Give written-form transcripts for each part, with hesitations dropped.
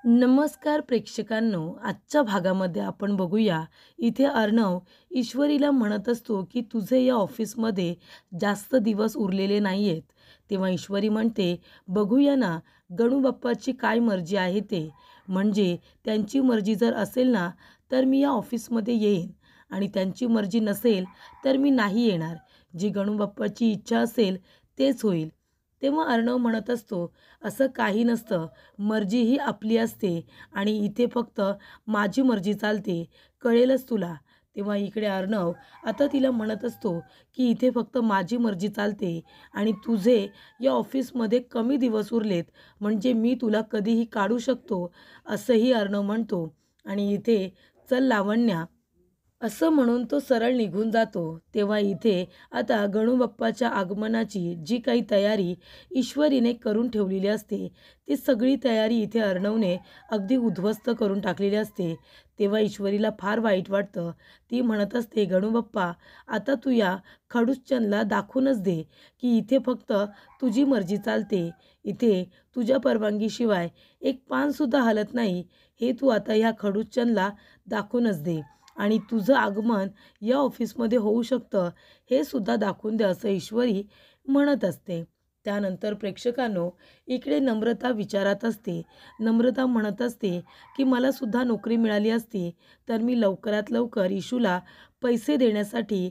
नमस्कार प्रेक्षकांनो, आजच्या भागामध्ये आपण बघूया. इथे अर्णव ईश्वरीला म्हणत असतो की तुझे या ऑफिसमध्ये जास्त दिवस उरलेले नाही आहेत. तेव्हा ईश्वरी म्हणते, बघूया ना गणू बाप्पाची काय मर्जी आहे ते. म्हणजे त्यांची मर्जी जर असेल ना तर मी या ऑफिसमध्ये येईन आणि त्यांची मर्जी नसेल तर मी नाही येणार. जी गणू बाप्पाची इच्छा असेल तेच होईल. तेव्हा अर्णव म्हणत असतो, असं काही नसतं, मर्जी ही आपली असते आणि इथे फक्त माझी मर्जी चालते, कळेलच तुला. तेव्हा इकडे अर्णव आता तिला म्हणत असतो की इथे फक्त माझी मर्जी चालते आणि तुझे या ऑफिसमध्ये कमी दिवस उरलेत म्हणजे मी तुला कधीही काढू शकतो, असंही अर्णव म्हणतो. आणि इथे चल लावण्या असं म्हणून तो सरळ निघून जातो. तेव्हा इथे आता गणूबाप्पाच्या आगमनाची जी काही तयारी ईश्वरीने करून ठेवलेली असते, ती सगळी तयारी इथे अर्णवने अगदी उद्ध्वस्त करून टाकलेली असते. तेव्हा ईश्वरीला फार वाईट वाटतं. ती म्हणत असते, गणूबाप्पा आता तू या खडूसचंदला दाखवूनच दे की इथे फक्त तुझी मर्जी चालते. इथे तुझ्या परवानगीशिवाय एक पानसुद्धा हलत नाही. हे तू आता ह्या खडूसचंदला दाखवूनच दे आणि तुझं आगमन या ऑफिसमध्ये होऊ शकतं हे सुद्धा दाखवून द्या, असं ईश्वरी म्हणत असते. त्यानंतर प्रेक्षकांनो, इकडे नम्रता विचारात असते. नम्रता म्हणत असते की मला सुद्धा नोकरी मिळाली असती तर मी लवकरात लवकर इशूला पैसे देण्यासाठी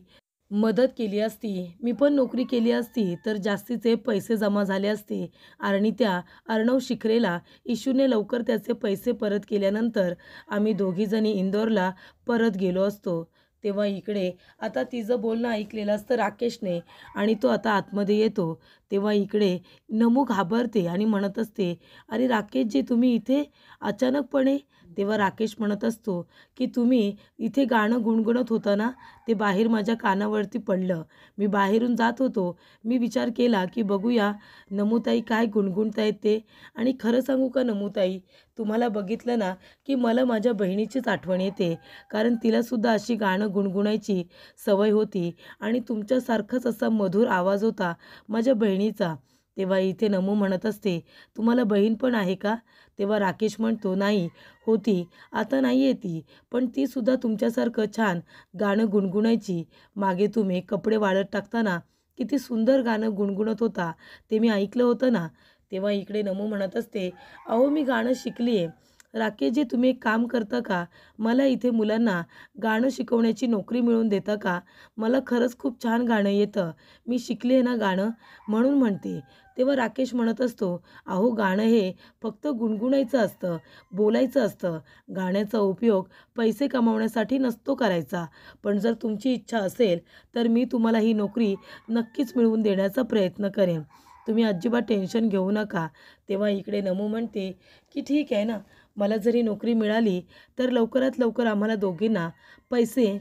मदत केली असती. मी पण नोकरी केली असती तर जास्तीचे पैसे जमा झाले असते आणि त्या अर्णव शिखरेला इशूने लवकर त्याचे पैसे परत केल्यानंतर आम्ही दोघीजणी इंदोरला परत गेलो असतो. तेव्हा इकडे आता तिचं बोलणं ऐकलेलं असतं राकेशने आणि तो आता आतमध्ये येतो. तेव्हा इकडे नमू घाबरते आणि म्हणत असते, अरे राकेशजी तुम्ही इथे अचानकपणे. तेव्हा राकेश म्हणत असतो की तुम्ही इथे गाणं गुणगुणत होता ना, ते बाहेर माझ्या कानावरती पडलं. मी बाहेरून जात होतो. मी विचार केला की बघूया नमूताई काय गुणगुणतायत ते. आणि खरं सांगू का नमूताई, तुम्हाला बघितलं ना की मला माझ्या बहिणीचीच आठवण येते. कारण तिलासुद्धा अशी गाणं गुणगुणायची सवय होती आणि तुमच्यासारखाच असा मधुर आवाज होता माझ्या बहिणीचा. तेव्हा इथे नमू म्हणत असते, तुम्हाला बहीण पण आहे का? तेव्हा राकेश म्हणतो, नाही होती, आता नाही आहे ती, पण तीसुद्धा तुमच्यासारखं छान गाणं गुणगुणायची. मागे तुम्ही कपडे वाळत टाकताना किती सुंदर गाणं गुणगुणत होता, ते मी ऐकलं होतं ना. तेव्हा इकडे नमू म्हणत असते, अहो मी गाणं शिकली आहे. राकेशजी तुम्ही एक काम करता का? मला इथे मुलांना गाणं शिकवण्याची नोकरी मिळवून देता का? मला खरंच खूप छान गाणं येतं. मी शिकले आहे ना गाणं, म्हणून म्हणते. तेव्हा राकेश म्हणत असतो, अहो गाणं हे फक्त गुणगुणायचं असतं, बोलायचं असतं. गाण्याचा उपयोग पैसे कमावण्यासाठी नसतो करायचा. पण जर तुमची इच्छा असेल तर मी तुम्हाला ही नोकरी नक्कीच मिळवून देण्याचा प्रयत्न करेन. तुम्ही अजिबात टेन्शन घेऊ नका. तेव्हा इकडे नमू म्हणते की ठीक आहे ना, मला जरी नोकरी मिळाली तर लवकरात लवकर आम्हाला दोघींना पैसे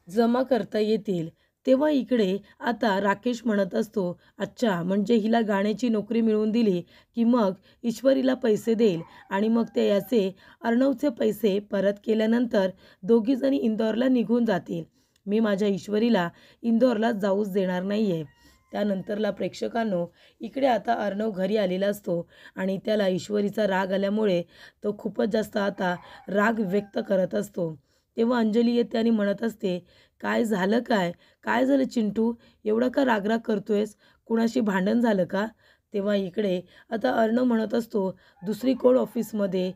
जमा करता येतील. तेव्हा इकडे आता राकेश म्हणत असतो, अच्छा म्हणजे हिला गाण्याची नोकरी मिळवून दिली की मग ईश्वरीला पैसे देईल आणि मग ते याचे अर्णवचे पैसे परत केल्यानंतर दोघीजणी इंदोरला निघून जातील. मी माझ्या ईश्वरीला इंदोरला जाऊच देणार नाही आहे. त्यानंतरला प्रेक्षकांनो, इकडे आता अर्णव घरी आलेला असतो आणि त्याला ईश्वरीचा राग आल्यामुळे तो खूपच जास्त आता राग व्यक्त करत असतो. तेव्हा अंजली येते आणि म्हणत असते, काय झालं काय? काय झालं चिंटू? एवढा का रागराग करतोयस? कुणाशी भांडण झालं का? तेव्हा इकडे आता अर्णव म्हणत असतो, दुसरी कोण ऑफिसमध्ये?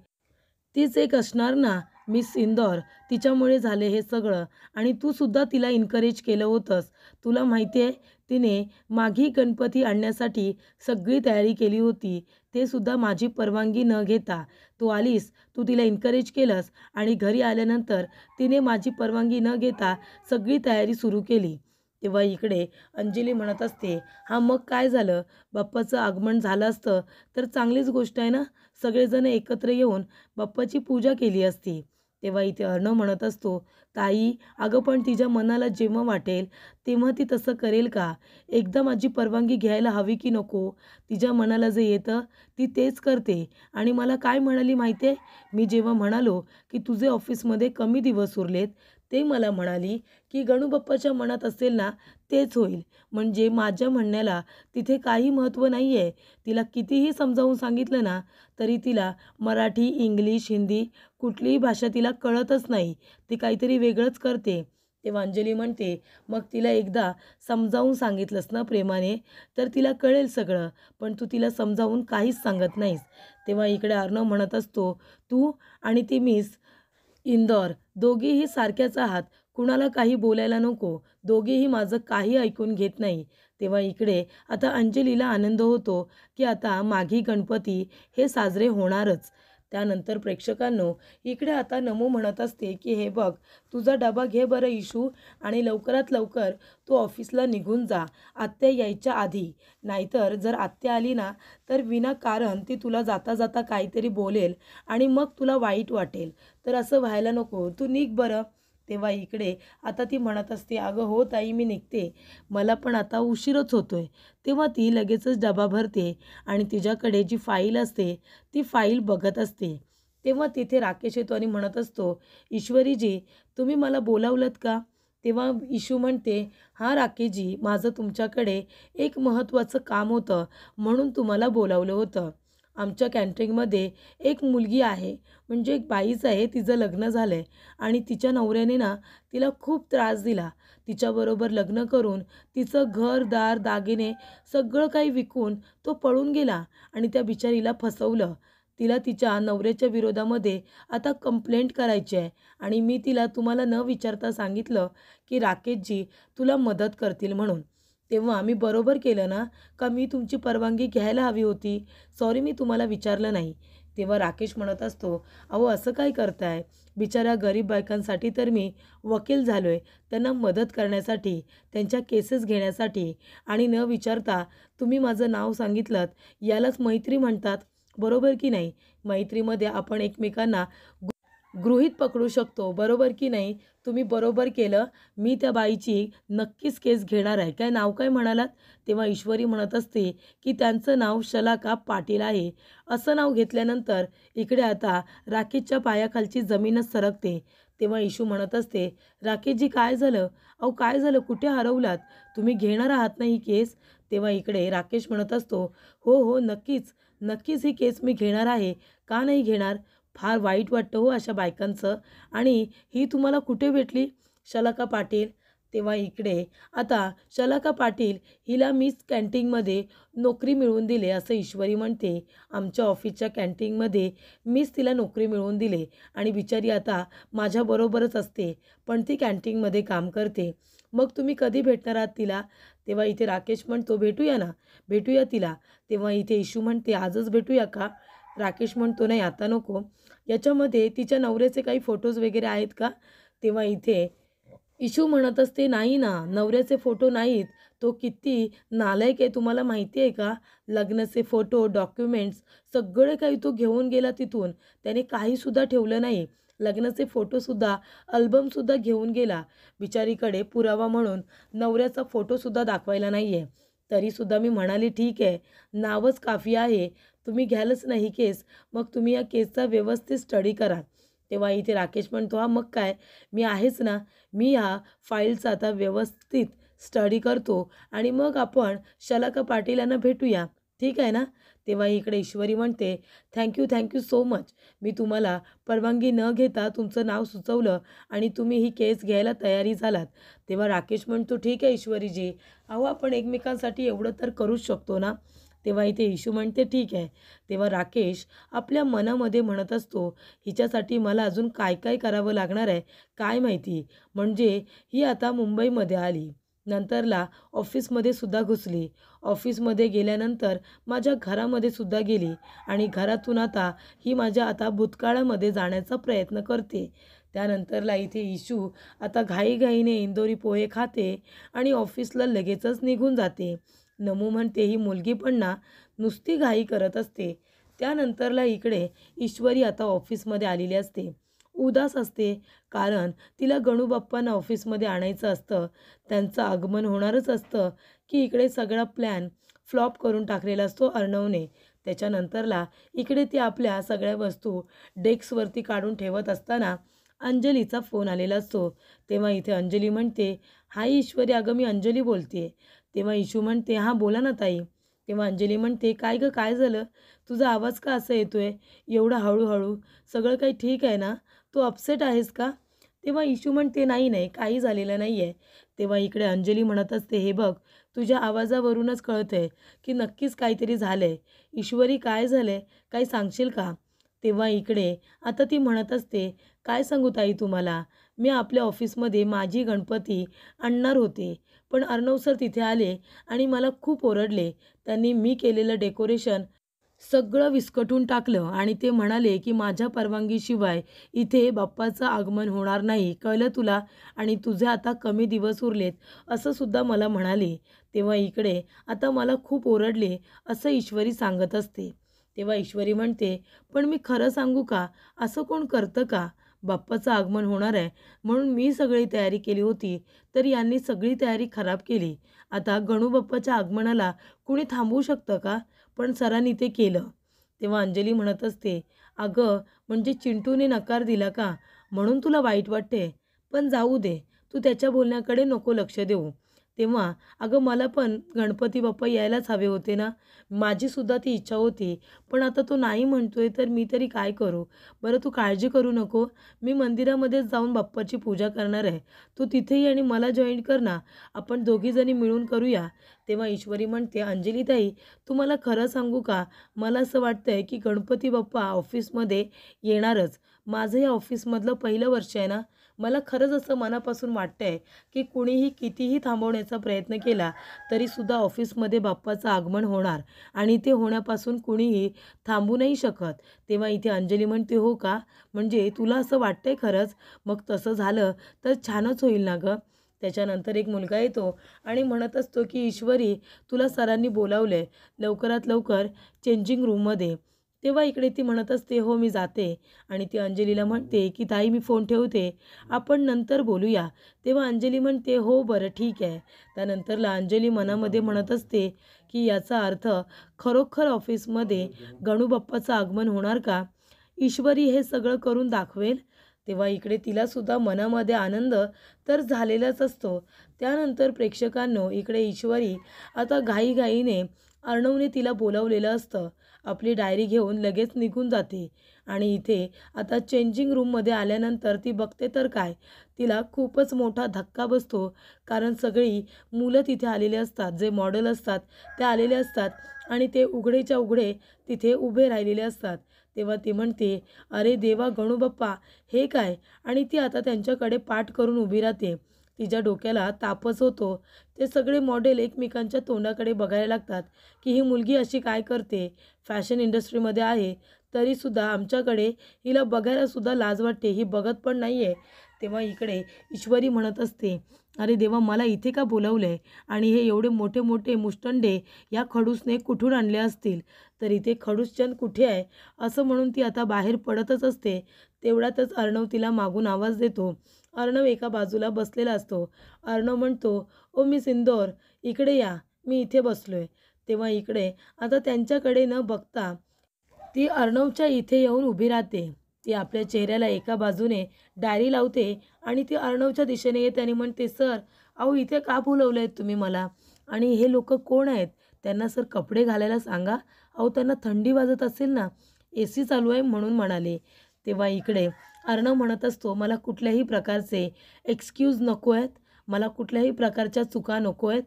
तीच एक असणार ना, मिस इंदौर. तिच्यामुळे झाले हे सगळं आणि तू सुद्धा तिला इन्करेज केलं होतंस. तुला माहिती आहे तिने माघी गणपती आणण्यासाठी सगळी तयारी केली होती. ते सुद्धा माझी परवानगी न घेता. तू आलीस, तू तिला इन्करेज केलंस आणि घरी आल्यानंतर तिने माझी परवानगी न घेता सगळी तयारी सुरू केली. तेव्हा इकडे अंजली म्हणत असते, हां मग काय झालं? बाप्पाचं आगमन झालं असतं तर चांगलीच गोष्ट आहे ना. सगळेजण एकत्र येऊन बाप्पाची पूजा केली असती. तेव्हा इथे अर्णव म्हणत असतो, ताई अगं पण तिच्या मनाला जेव्हा वाटेल तेव्हा ती तसं करेल का? एकदा माझी परवानगी घ्यायला हवी की नको? तिच्या मनाला जे येतं ती तेच करते. आणि मला काय म्हणाली माहिती आहे? मी जेव्हा म्हणालो की तुझे ऑफिसमध्ये कमी दिवस उरलेत, ते मला म्हणाली की गणूबाप्पाच्या मनात असेल ना तेच होईल. म्हणजे माझ्या म्हणण्याला तिथे काही महत्त्व नाही आहे. तिला कितीही समजावून सांगितलं ना, तरी तिला मराठी, इंग्लिश, हिंदी कुठलीही भाषा तिला कळतच नाही. ती काहीतरी वेगळंच करते. तेव्हा अंजली म्हणते, "मग तिला एकदा समजावून सांगितलंस ना प्रेमाने, तर तिला कळेल सगळं. पण तू तिला समजावून काहीच सांगत नाहीस." तेव्हा इकडे अर्णव म्हणत असतो, "तू आणि ती मिस इंदौर दोघीही सारख्याच आहात. कुणाला काही बोलायला नको. दोघेही माझं काही ऐकून घेत नाही." तेव्हा इकडे आता अंजलीला आनंद होतो, की आता माघी गणपती हे साजरे होणारच. त्यानंतर प्रेक्षकांनो, इकडे आता नमू म्हणत असते, की "हे बघ, तुझा डबा घे बरं इशू आणि लवकरात लवकर तू ऑफिसला निघून जा आत्या यायच्या आधी. नाहीतर जर आत्या आली ना, तर विनाकारण ती तुला जाता जाता काहीतरी बोलेल आणि मग तुला वाईट वाटेल. तर असं व्हायला नको. तू निघ बरं." तेव्हा इकडे आता ती म्हणत असते, "अगं हो ताई, मी निघते. मला पण आता उशीरच होतोय." तेव्हा ती लगेचच डबा भरते आणि तिच्याकडे जी फाईल असते ती फाईल बघत असते. तेव्हा तिथे राकेश येतो आणि म्हणत असतो, "ईश्वरीजी, तुम्ही मला बोलावलंत का?" तेव्हा इशू म्हणते, "हां राकेशजी, माझं तुमच्याकडे एक महत्त्वाचं काम होतं म्हणून तुम्हाला बोलावलं होतं. आमच्या कॅन्टीनमध्ये एक मुलगी आहे, म्हणजे एक बाईच आहे, तिचं लग्न झालं आहे आणि तिच्या नवऱ्याने ना तिला खूप त्रास दिला. तिच्याबरोबर लग्न करून तिचं घर-दार, दागिने सगळं काही विकून तो पळून गेला आणि त्या बिचारीला फसवलं. तिला तिच्या नवऱ्याच्या विरोधामध्ये आता कंप्लेंट करायची आहे आणि मी तिला तुम्हाला न विचारता सांगितलं, की राकेशजी तुला मदत करतील म्हणून. तेव्हा मी बरोबर केलं ना? का मी तुमची परवानगी घ्यायला हवी होती? सॉरी, मी तुम्हाला विचारलं नाही." तेव्हा राकेश म्हणत असतो, "अहो असं काय करताय? बिचाऱ्या गरीब बायकांसाठी तर मी वकील झालो आहे. त्यांना मदत करण्यासाठी, त्यांच्या केसेस घेण्यासाठी आणि न विचारता तुम्ही माझं नाव सांगितलंत. यालाच मैत्री म्हणतात. बरोबर की नाही? मैत्रीमध्ये आपण एकमेकांना गृहीत पकडू शकतो. बरोबर की नाही? तुम्ही बरोबर केलं. मी त्या बाईची नक्कीच केस घेणार आहे." "काय नाव काय म्हणालात?" तेव्हा ईश्वरी म्हणत असते, की "त्यांचं नाव शलाका पाटील आहे." असं नाव घेतल्यानंतर इकडे आता राकेशच्या पायाखालची जमीनच सरकते. तेव्हा इशू म्हणत असते, "राकेशजी काय झालं? अहो काय झालं? कुठे हरवलात? तुम्ही घेणार आहात ना ही केस?" तेव्हा इकडे राकेश म्हणत असतो, "हो, हो, नक्कीच. नक्कीच ही केस मी घेणार आहे. का नाही घेणार? फार वाईट वाटतं हो अशा बायकांचं. आणि ही तुम्हाला कुठे भेटली शलाका पाटील?" तेव्हा इकडे आता शलाका पाटील हिला मीच कॅन्टीनमध्ये नोकरी मिळवून दिली असं ईश्वरी म्हणते. "आमच्या ऑफिसच्या कॅन्टीनमध्ये मीच तिला नोकरी मिळवून दिली आणि बिचारी आता माझ्याबरोबरच असते, पण ती कॅन्टीनमध्ये काम करते. मग तुम्ही कधी भेटणार आहात तिला?" तेव्हा इथे राकेश म्हणतो, "भेटूया ना, भेटूया तिला." तेव्हा इथे इशू म्हणते, "आजच भेटूया का?" राकेश म्हणतो, "नाही आता नको. याच्यामध्ये तिच्या नवऱ्याचे काही फोटोज वगैरे आहेत का?" तेव्हा इथे इशू म्हणत असते, "नाही ना, नवऱ्याचे फोटो नाहीत. तो किती नालायक आहे तुम्हाला माहिती आहे का? लग्नाचे फोटो, डॉक्युमेंट्स सगळे काही तो घेऊन गेला तिथून. त्याने काहीसुद्धा ठेवलं नाही. लग्नाचे फोटोसुद्धा, अल्बमसुद्धा घेऊन गेला. बिचारीकडे पुरावा म्हणून नवऱ्याचा फोटोसुद्धा दाखवायला नाही आहे." तरीसुद्धा मी म्हणाली, "ठीक आहे, नावच काफी आहे. तुम्ही घ्यालच नाही केस, मग तुम्ही या केसचा व्यवस्थित स्टडी करा." तेव्हा इथे राकेश म्हणतो, "हां, मग काय? मी आहेच ना. मी ह्या फाईलचा आता व्यवस्थित स्टडी करतो आणि मग आपण शलाका पाटील यांना भेटूया. ठीक आहे ना?" तेव्हा इकडे ईश्वरी म्हणते, थँक यू सो मच. मी तुम्हाला परवानगी न घेता तुमचं नाव सुचवलं आणि तुम्ही ही केस घ्यायला तयारी झालात." तेव्हा राकेश म्हणतो, "ठीक आहे ईश्वरीजी. अहो आपण एकमेकांसाठी एवढं तर करूच शकतो ना." तेव्हा इथे इशू म्हणते, "ठीक आहे." तेव्हा राकेश आपल्या मनामध्ये म्हणत असतो, "हिच्यासाठी मला अजून काय काय करावं लागणार आहे काय माहिती. म्हणजे ही आता मुंबईमध्ये आली, नंतरला ऑफिसमध्ये सुद्धा घुसली, ऑफिसमध्ये गेल्यानंतर माझ्या घरामध्ये सुद्धा गेली आणि घरातून आता ही माझ्या आता भूतकाळामध्ये जाण्याचा प्रयत्न करते." त्यानंतरला इथे इशू आता घाईघाईने इंदोरी पोहे खाते आणि ऑफिसला लगेचच निघून जाते. नमू म्हणते, "ही मुलगी पण ना नुसती घाई करत असते." त्यानंतरला इकडे ईश्वरी आता ऑफिसमध्ये आलेली असते. उदास असते, कारण तिला गणूबाप्पांना ऑफिसमध्ये आणायचं असतं. त्यांचं आगमन होणारच असतं, की इकडे सगळा प्लॅन फ्लॉप करून टाकलेला असतो अर्णवने. त्याच्यानंतरला इकडे ती आपल्या सगळ्या वस्तू डेस्कवरती काढून ठेवत असताना अंजलीचा फोन आलेला असतो. तेव्हा इथे अंजली म्हणते, "हाय ईश्वरी, अगं मी अंजली बोलते." तेव्हा इशू म्हणते, "हां बोला ना ताई." तेव्हा अंजली म्हणते, "काय गं काय झालं? तुझा आवाज का असा येतोय? एवढा हळूहळू? सगळं काही ठीक आहे ना? तू अपसेट आहेस का?" तेव्हा इशू म्हणते, "नाही नाही, काही झालेलं नाही आहे." तेव्हा इकडे अंजली म्हणत असते, "हे बघ, तुझ्या आवाजावरूनच कळतंय की नक्कीच काहीतरी झालंय. ईश्वरी काय झालंय? काही सांगशील का?" तेव्हा इकडे आता ती म्हणत असते, "काय सांगू ताई तुम्हाला? मी आपल्या ऑफिसमध्ये माझी गणपती आणणार होते, पण अर्णव सर तिथे आले आणि मला खूप ओरडले. त्यांनी मी केलेलं डेकोरेशन सगळं विस्कटून टाकलं आणि ते म्हणाले की माझ्या परवानगीशिवाय इथे बाप्पाचं आगमन होणार नाही, कळलं तुला? आणि तुझे आता कमी दिवस उरलेत असं सुद्धा मला म्हणाले." तेव्हा इकडे आता मला खूप ओरडले असं ईश्वरी सांगत असते. तेव्हा ईश्वरी म्हणते, "पण मी खरं सांगू का? असं कोण करतं का? बाप्पाचं आगमन होणार आहे म्हणून मी सगळी तयारी केली होती, तर यांनी सगळी तयारी खराब केली. आता गणू बाप्पाच्या आगमनाला कुणी थांबवू शकतं का? पण सरांनी ते केलं." तेव्हा अंजली म्हणत असते, "अगं, म्हणजे चिंटूने नकार दिला का? म्हणून तुला वाईट वाटते? पण जाऊ दे, तू त्याच्या बोलण्याकडे नको लक्ष देऊ." तेव्हा, "अगं, मला पण गणपती बाप्पा यायलाच हवे होते ना. माझीसुद्धा ती इच्छा होती. पण आता तो नाही म्हणतोय तर मी तरी काय करू? बरं तू काळजी करू नको. मी मंदिरामध्येच जाऊन बाप्पाची पूजा करणार आहे. तू तिथे ये आणि मला जॉईन कर ना. आपण दोघीजणी मिळून करूया." तेव्हा ईश्वरी म्हणते, "अंजलीताई, तुम्हाला खरं सांगू का? मला असं वाटतंय की गणपती बाप्पा ऑफिसमध्ये येणारच. माझं या ऑफिसमधलं पहिलं वर्ष आहे ना. मला खरंच असं मनापासून वाटतंय की कुणीही कितीही थांबवण्याचा प्रयत्न केला तरीसुद्धा ऑफिसमध्ये बाप्पाचं आगमन होणार आणि ते होण्यापासून कुणीही थांबू नाही शकत." तेव्हा इथे अंजली म्हणते, "हो का? म्हणजे तुला असं वाटतंय खरंच? मग तसं झालं तर छानच होईल ना गं." त्याच्यानंतर एक मुलगा येतो आणि म्हणत असतो की, "ईश्वरी, तुला सरांनी बोलावलंय लवकरात लवकर चेंजिंग रूममध्ये." तेव्हा इकडे ती म्हणत असते, "हो मी जाते." आणि ती अंजलीला म्हणते की, "ताई मी फोन ठेवते, आपण नंतर बोलूया." तेव्हा अंजली म्हणते, "हो बरं ठीक आहे." त्यानंतरला अंजली मनामध्ये म्हणत असते की याचा अर्थ खरोखर ऑफिसमध्ये गणू बाप्पाचं आगमन होणार का? ईश्वरी हे सगळं करून दाखवेल? तेव्हा इकडे तिलासुद्धा मनामध्ये आनंद तर झालेलाच असतो. त्यानंतर प्रेक्षकांनो, इकडे ईश्वरी आता घाईघाईने अर्णवने तिला बोलावलेलं असतं. आपली डायरी घेऊन लगेच निघून जाते आणि इथे आता चेंजिंग रूममध्ये आल्यानंतर ती बघते तर काय, तिला खूपच मोठा धक्का बसतो. कारण सगळी मुलं तिथे आलेली असतात, जे मॉडेल असतात ते आलेले असतात आणि ते उघडेच्या उघडे तिथे उभे राहिलेले असतात. तेव्हा ती म्हणते, "अरे देवा, गणू बाप्पा हे काय?" आणि ती आता त्यांच्याकडे पाठ करून उभी राहते. तिच्या डोक्याला तापच होतो. ते सगळे मॉडेल एकमेकांच्या तोंडाकडे बघायला लागतात की ही मुलगी अशी काय करते? फॅशन इंडस्ट्रीमध्ये आहे तरीसुद्धा आमच्याकडे हिला बघायलासुद्धा लाज वाटते, ही बघत पण नाही आहे. तेव्हा इकडे ईश्वरी म्हणत असते, "अरे देवा, मला इथे का बोलावलं आहे? आणि हे एवढे मोठे मोठे मुष्टंडे या खडूसने कुठून आणले असतील? तर इथे खडूसचंद कुठे आहे?" असं म्हणून ती आता बाहेर पडतच असते. तेवढ्यातच अर्णव तिला मागून आवाज देतो. अर्णव एका बाजूला बसलेला असतो. अर्णव म्हणतो, "ओ मिस इंदौर, इकडे या, मी इथे बसलोय." तेव्हा इकडे आता त्यांच्याकडे न बघता ती अर्णवच्या इथे येऊन उभी राहते. ती आपल्या चेहऱ्याला एका बाजूने डायरी लावते आणि ती अर्णवच्या दिशेने येते आणि म्हणते, "सर, अहो इथे का बोलवलंय तुम्ही मला? आणि हे लोकं कोण आहेत? त्यांना सर कपडे घालायला सांगा. अहो त्यांना थंडी वाजत असेल ना, AC चालू आहे म्हणून म्हणाले." तेव्हा इकडे अर्णव म्हणत असतो, "मला कुठल्याही प्रकारचे एक्सक्यूज नको आहेत. मला कुठल्याही प्रकारच्या चुका नको आहेत.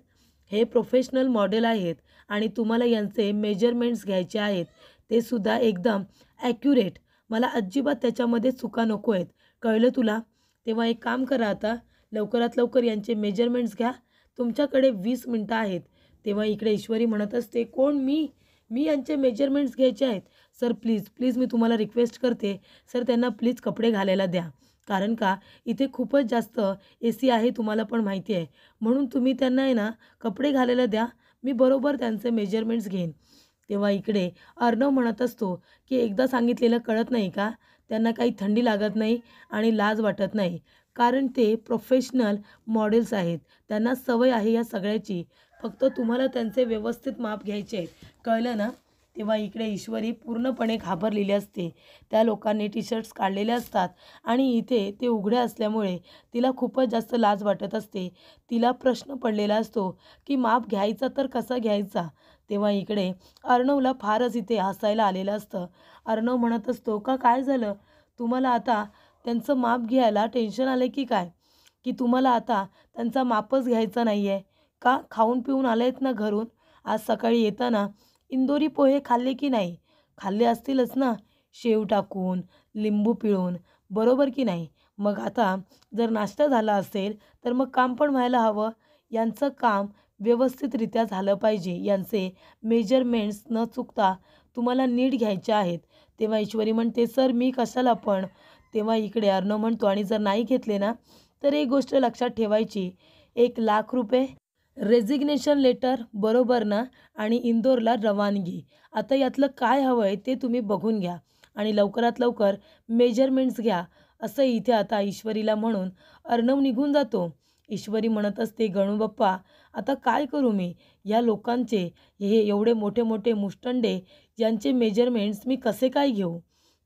हे प्रोफेशनल मॉडेल आहेत आणि तुम्हाला यांचे मेजरमेंट्स घ्यायचे आहेत. ते सुद्धा एकदम ॲक्युरेट. मला अजिबात त्याच्यामध्ये चुका नको आहेत. कळलं तुला? तेव्हा एक काम करा आता, लवकरात लवकर यांचे मेजरमेंट्स घ्या. तुमच्याकडे 20 मिनटं आहेत." तेव्हा इकडे ईश्वरी म्हणत असते, "कोण मी? मी यांचे मेजरमेंट्स घ्यायचे आहेत? सर प्लीज, प्लीज मी तुम्हाला रिक्वेस्ट करते. सर त्यांना प्लीज कपडे घालायला द्या. कारण का इथे खूपच जास्त AC आहे, तुम्हाला पण माहिती आहे. म्हणून तुम्ही त्यांना आहे ना कपडे घालायला द्या. मी बरोबर त्यांचे मेजरमेंट्स घेईन." तेव्हा इकडे अर्णव म्हणत असतो की, "एकदा सांगितलेलं कळत नाही का? त्यांना काही थंडी लागत नाही आणि लाज वाटत नाही. कारण ते प्रोफेशनल मॉडेल्स आहेत. त्यांना सवय आहे या सगळ्याची. फक्त तुम्हाला त्यांचे व्यवस्थित माप घ्यायचे आहेत. कळलं ना?" तेव्हा इकडे ईश्वरी पूर्णपणे घाबरलेली असते. त्या लोकांनी टी शर्ट्स काढलेले असतात आणि इथे ते उघडे असल्यामुळे तिला खूपच जास्त लाज वाटत असते. तिला प्रश्न पडलेला असतो की माप घ्यायचा तर कसा घ्यायचा. तेव्हा इकडे अर्णवला फारच इथे हसायला आलेलं असतं. अर्णव म्हणत असतो का काय झालं, तुम्हाला आता त्यांचं माप घ्यायला टेन्शन आलं की काय, की तुम्हाला आता त्यांचा मापच घ्यायचा नाही आहे का? खाऊन पिऊन आलेत ना घरून. आज सकाळी येताना इंदोरी पोहे खाल्ले की नाही? खाल्ले असतीलच ना, शेव टाकून, लिंबू पिळून, बरोबर की नाही? मग आता जर नाश्ता झाला असेल तर मग काम पण व्हायला हवं. यांचं काम व्यवस्थितरित्या झालं पाहिजे. यांचे मेजरमेंट्स न चुकता तुम्हाला नीट घ्यायचे आहेत. तेव्हा ईश्वरी म्हणते सर मी कशाला पण. तेव्हा इकडे अर्णव म्हणतो आणि जर नाही घेतले ना तर एक गोष्ट लक्षात ठेवायची, ₹1,00,000 रेझिग्नेशन लेटर, बरोबर ना, आणि इंदोरला रवानगी. आता यातलं काय हवं आहे ते तुम्ही बघून घ्या आणि लवकरात लवकर मेजरमेंट्स घ्या, असं इथे आता ईश्वरीला म्हणून अर्णव निघून जातो. ईश्वरी म्हणत असते गणूबाप्पा आता काय करू मी, या लोकांचे हे एवढे मोठे मोठे मुष्टंडे यांचे मेजरमेंट्स मी कसे काय घेऊ.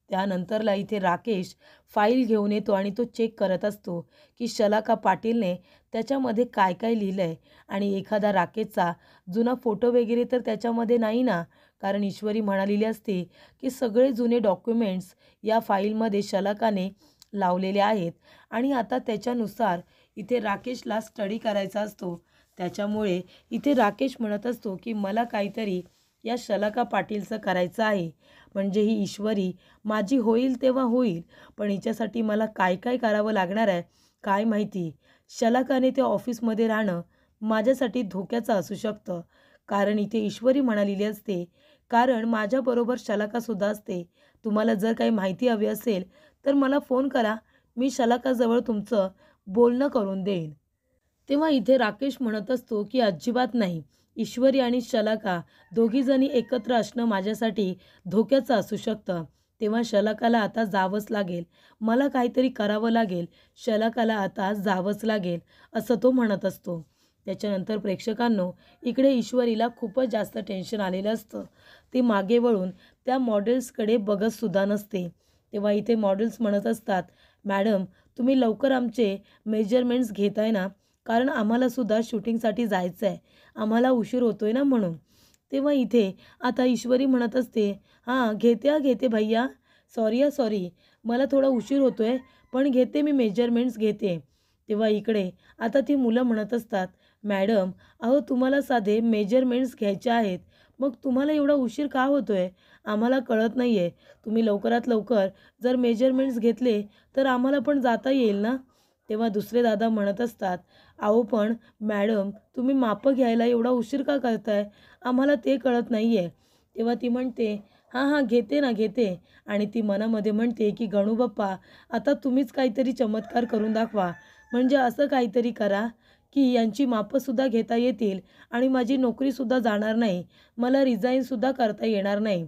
त्यानंतरला इथे राकेश फाईल घेऊन येतो आणि तो चेक करत असतो की शलाका पाटीलने त्याच्यामध्ये काय काय लिहिलं आहे आणि एखादा राकेशचा जुना फोटो वगैरे तर त्याच्यामध्ये नाही ना, कारण ईश्वरी म्हणालेली असते की सगळे जुने डॉक्युमेंट्स या फाईलमध्ये शलाकाने लावलेले आहेत आणि आता त्याच्यानुसार इथे राकेशला स्टडी करायचा असतो. त्याच्यामुळे इथे राकेश म्हणत असतो की मला काहीतरी या शलाका पाटीलचं करायचं आहे. म्हणजे ही ईश्वरी माझी होईल तेव्हा होईल, पण हिच्यासाठी मला काय काय करावं लागणार आहे काय माहिती. शलाकाने त्या ऑफिसमध्ये राहणं माझ्यासाठी धोक्याचं असू शकतं, कारण इथे ईश्वरी म्हणालेली असते कारण माझ्याबरोबर शलाकासुद्धा असते. तुम्हाला जर काही माहिती हवी असेल तर मला फोन करा, मी शलाकाजवळ तुमचं बोलणं करून देईन. तेव्हा इथे राकेश म्हणत असतो की अजिबात नाही, ईश्वरी आणि शलाका दोघीजणी एकत्र असणं माझ्यासाठी धोक्याचं असू शकतं. तेव्हा शलाकाला आता जावंच लागेल, मला काहीतरी करावं लागेल, शलाकाला आता जावंच लागेल, असं तो म्हणत असतो. त्याच्यानंतर प्रेक्षकांनो इकडे ईश्वरीला खूपच जास्त टेन्शन आलेलं असतं. ती मागे वळून त्या मॉडेल्सकडे बघतसुद्धा नसते. तेव्हा इथे मॉडेल्स म्हणत असतात मॅडम तुम्ही लवकर आमचे मेजरमेंट्स घेताय ना, कारण आम्हालासुद्धा शूटिंगसाठी जायचं आहे, आम्हाला उशीर होतो आहे ना म्हणून. तेव्हा इथे आता ईश्वरी म्हणत असते हां घेते भैया, सॉरी मला थोडा उशीर होतो आहे, पण घेते मी मेजरमेंट्स घेते. तेव्हा इकडे आता ती मुलं म्हणत असतात मॅडम अहो तुम्हाला साधे मेजरमेंट्स घ्यायचे आहेत, मग तुम्हाला एवढा उशीर का होतो आहे, आम्हाला कळत नाही आहे. तुम्ही लवकरात लवकर जर मेजरमेंट्स घेतले तर आम्हाला पण जाता येईल ना. तेव्हा दुसरे दादा म्हणत असतात अहो पण मॅडम तुम्ही मापं घ्यायला एवढा उशीर का करताय, आम्हाला ते कळत नाही आहे. तेव्हा ती म्हणते हां घेते ना घेते, आणि ती मनामध्ये म्हणते की गणूबाप्पा आता तुम्हीच काहीतरी चमत्कार करून दाखवा, म्हणजे असं काहीतरी करा की यांची मापंसुद्धा घेता येतील आणि माझी नोकरीसुद्धा जाणार नाही, मला रिझाईनसुद्धा करता येणार नाही.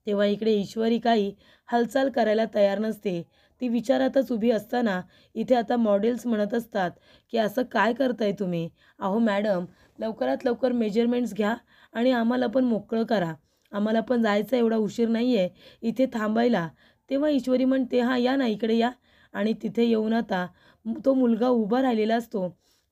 तेव्हा इकडे ईश्वरी काही हालचाल करायला तयार नसते. ती विचारातच उभी असताना इथे आता मॉडेल्स म्हणत असतात की असं काय करताय तुम्ही, अहो मॅडम लवकरात लवकर मेजरमेंट्स घ्या आणि आम्हाला पण मोकळं करा, आम्हाला पण जायचं एवढा उशीर नाही आहे इथे थांबायला. तेव्हा ईश्वरी म्हणते हां या ना इकडे या, आणि तिथे येऊन आता तो मुलगा उभा राहिलेला असतो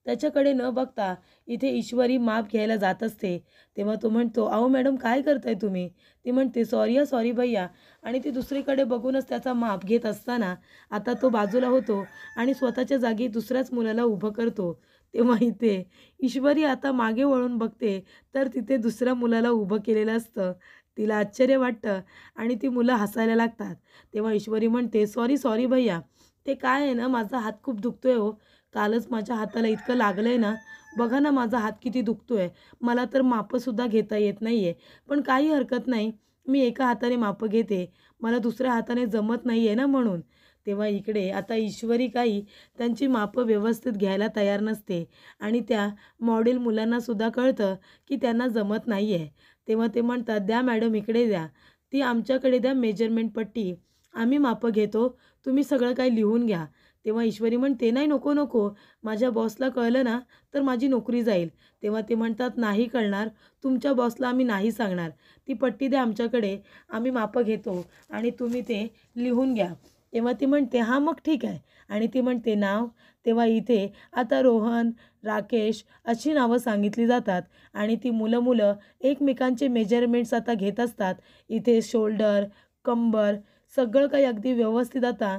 त्याच्याकडे न बघता इथे ईश्वरी माप घ्यायला जात असते. तेव्हा तो म्हणतो अहो मॅडम काय करताय तुम्ही. ती म्हणते सॉरी भैया, आणि ती दुसरीकडे बघूनच त्याचा माप घेत असताना आता तो बाजूला होतो आणि स्वतःच्या जागी दुसऱ्याच मुलाला उभं करतो. तेव्हा इथे ईश्वरी आता मागे वळून बघते तर तिथे दुसऱ्या मुलाला उभं केलेलं असतं. तिला आश्चर्य वाटतं आणि ती मुलं हसायला लागतात. तेव्हा ईश्वरी म्हणते सॉरी भैया, ते काय आहे ना माझा हात खूप दुखतोय हो, कालच माझ्या हाताला इतकं लागलं आहे ना, बघा ना माझा हात किती दुखतोय, मला तर मापंसुद्धा घेता येत नाही आहे, पण काही हरकत नाही, मी एका हाताने मापं घेते, मला दुसऱ्या हाताने जमत नाही आहे ना म्हणून. तेव्हा इकडे आता ईश्वरी काही त्यांची मापं व्यवस्थित घ्यायला तयार नसते आणि त्या मॉडेल मुलांनासुद्धा कळतं की त्यांना जमत नाही आहे. तेव्हा ते म्हणतात द्या मॅडम इकडे द्या, ती आमच्याकडे द्या मेजरमेंट पट्टी, आम्ही मापं घेतो, तुम्ही सगळं काही लिहून घ्या. तेव्हा ईश्वरी म्हणते, "नाही, नको नको, माझ्या बॉसला कळलं ना तर माझी नोकरी जाईल." तेव्हा ते म्हणतात, "नाही कळणार, तुमच्या बॉसला आम्ही नाही सांगणार. ती पट्टी द्या आमच्याकडे, आम्ही मापं घेतो आणि तुम्ही ते लिहून घ्या." तेव्हा ती म्हणते, "हां, मग ठीक आहे." आणि ती म्हणते, "नाव?" तेव्हा इथे आता रोहन, राकेश अशी नावं सांगितली जातात आणि ती मुलं एकमेकांचे मेजरमेंट्स आता घेत असतात. इथे शोल्डर, कंबर सगळं काही अगदी व्यवस्थित आता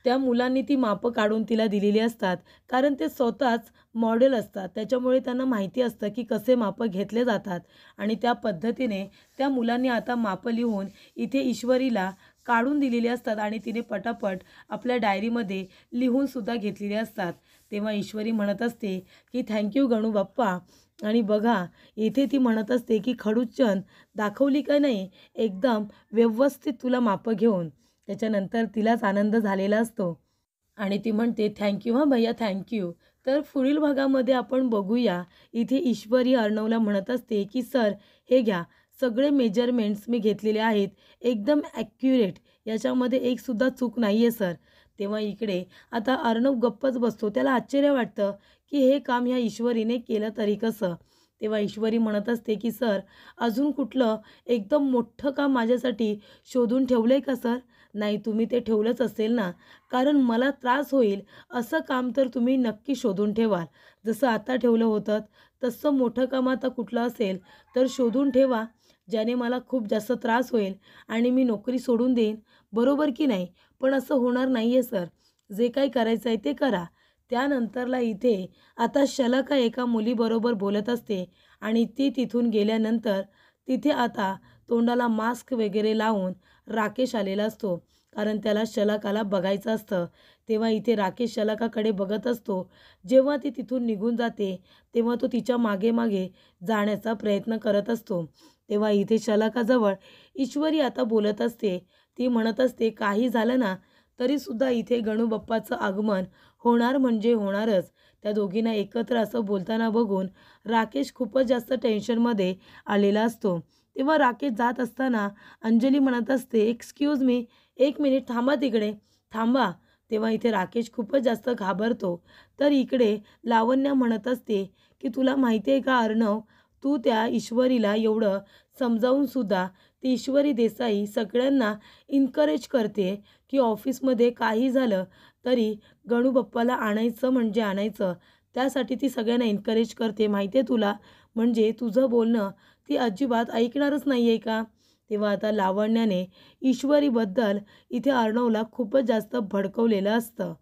त्या मुलांनी ती मापं काढून तिला दिलेली असतात. कारण ते स्वतःच मॉडेल असतात. त्याच्यामुळे त्यांना माहिती असतं की कसे मापं घेतले जातात आणि त्या पद्धतीने त्या मुलांनी आता मापं लिहून इथे ईश्वरीला काढून दिलेली असतात आणि तिने पटापट आपल्या डायरीमध्ये लिहूनसुद्धा घेतलेली असतात. तेव्हा ईश्वरी म्हणत असते की "थँक गणू बाप्पा." आणि बघा इथे ती म्हणत असते की "खडूसचंद दाखवली का नाही एकदम व्यवस्थित तुला मापं घेऊन." त्याच्यानंतर तिलाच आनंद झालेला असतो आणि ती म्हणते, "थँक हां भैया, थँक तर पुढील भागामध्ये आपण बघूया. इथे ईश्वरी अर्णवला म्हणत असते की "सर, हे घ्या, सगळे मेजरमेंट्स मी घेतलेले आहेत, एकदम ॲक्युरेट, याच्यामध्ये एकसुद्धा चूक नाही आहे सर." तेव्हा इकडे आता अर्णव गप्पच बसतो. त्याला आश्चर्य वाटतं की हे काम ह्या ईश्वरीने केलं तरी कसं? तेव्हा ईश्वरी म्हणत असते की "सर, अजून कुठलं एकदम मोठं काम माझ्यासाठी शोधून ठेवलं आहे का सर?" "नाही, तुम्ही ते ठेवलंच असेल ना, कारण मला त्रास होईल असं काम तर तुम्ही नक्की शोधून ठेवाल. जसं आता ठेवलं होतं तसं मोठं काम आता कुठलं असेल तर शोधून ठेवा, ज्याने मला खूप जास्त त्रास होईल आणि मी नोकरी सोडून देईन, बरोबर की नाही? पण असं होणार नाही आहे सर. जे काही करायचं आहे ते करा." त्यानंतरला इथे आता शलाका एका मुलीबरोबर बोलत असते आणि ती तिथून गेल्यानंतर तिथे आता तोंडाला मास्क वगैरे लावून राकेश आलेला असतो. कारण त्याला शलाकाला बघायचं असतं. तेव्हा इथे राकेश शलाकाकडे बघत असतो. जेव्हा ती तिथून निघून जाते तेव्हा तो तिच्या मागे मागे जाण्याचा प्रयत्न करत असतो. तेव्हा इथे शलाकाजवळ ईश्वरी आता बोलत असते. ती म्हणत असते, "काही झालं ना तरीसुद्धा इथे गणूबाप्पाचं आगमन होणार म्हणजे होणारच." त्या दोघींना एकत्र असं बोलताना बघून राकेश खूपच जास्त टेन्शनमध्ये आलेला असतो. तेव्हा राकेश जात असताना अंजली म्हणत असते, "एक्सक्यूज मी, 1 मिनिट थांबा तिकडे, थांबा." तेव्हा इथे राकेश खूपच जास्त घाबरतो. तर इकडे लावण्या म्हणत असते की "तुला माहिती आहे का अर्णव, तू त्या ईश्वरीला एवढं समजावूनसुद्धा ती ईश्वरी देसाई सगळ्यांना इन्करेज करते की ऑफिसमध्ये काही झालं तरी गणूबाप्पाला आणायचं म्हणजे आणायचं. त्यासाठी ती सगळ्यांना एन्करेज करते, माहिती आहे तुला? म्हणजे तुझं बोलणं ती अजिबात ऐकणारच नाही आहे का?" तेव्हा आता लावण्याने ईश्वरीबद्दल इथे अर्णवला खूपच जास्त भडकवलेलं असतं.